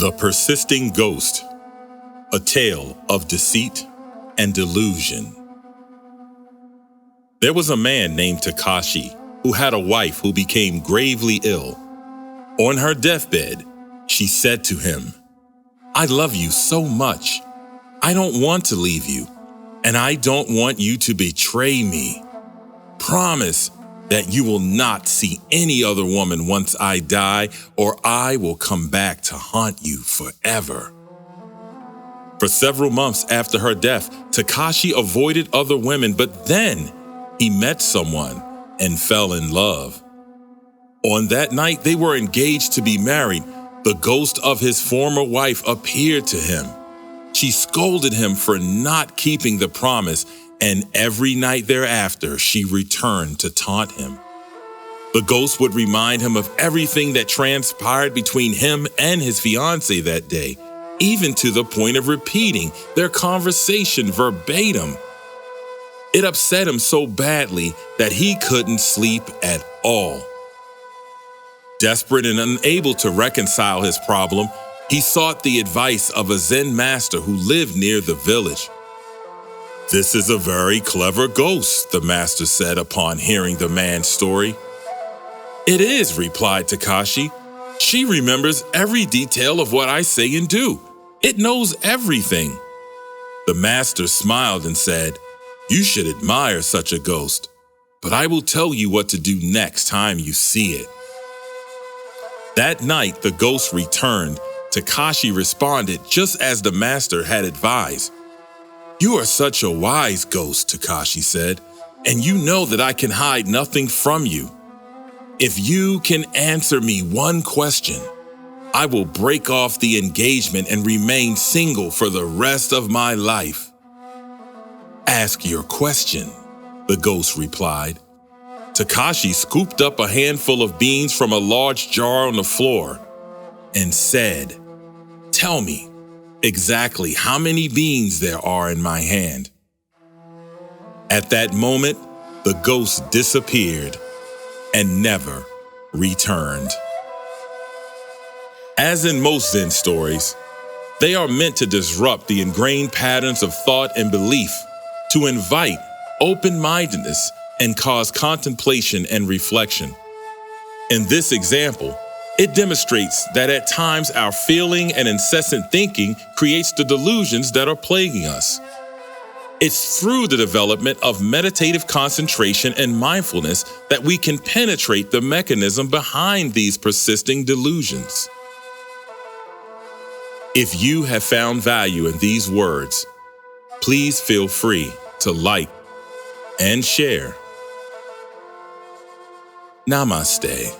The Persisting Ghost, a tale of deceit and delusion. There was a man named Takashi who had a wife who became gravely ill. On her deathbed, she said to him, "I love you so much. I don't want to leave you, and I don't want you to betray me. Promise that you will not see any other woman once I die, or I will come back to haunt you forever." For several months after her death, Takashi avoided other women, but then he met someone and fell in love. On that night they were engaged to be married. The ghost of his former wife appeared to him. She scolded him for not keeping the promise, and every night thereafter she returned to taunt him. The ghost would remind him of everything that transpired between him and his fiancée that day, even to the point of repeating their conversation verbatim. It upset him so badly that he couldn't sleep at all. Desperate and unable to reconcile his problem, he sought the advice of a Zen master who lived near the village. "This is a very clever ghost," the master said upon hearing the man's story. "It is," replied Takashi. "She remembers every detail of what I say and do. It knows everything." The master smiled and said, "You should admire such a ghost, but I will tell you what to do next time you see it." That night, the ghost returned. Takashi responded just as the master had advised. "You are such a wise ghost," Takashi said, "and you know that I can hide nothing from you. If you can answer me one question, I will break off the engagement and remain single for the rest of my life." "Ask your question," the ghost replied. Takashi scooped up a handful of beans from a large jar on the floor and said, "Tell me exactly how many beans there are in my hand." At that moment, the ghost disappeared and never returned. As in most Zen stories, they are meant to disrupt the ingrained patterns of thought and belief, to invite open-mindedness and cause contemplation and reflection. In this example, it demonstrates that at times our feeling and incessant thinking creates the delusions that are plaguing us. It's through the development of meditative concentration and mindfulness that we can penetrate the mechanism behind these persisting delusions. If you have found value in these words, please feel free to like and share. Namaste.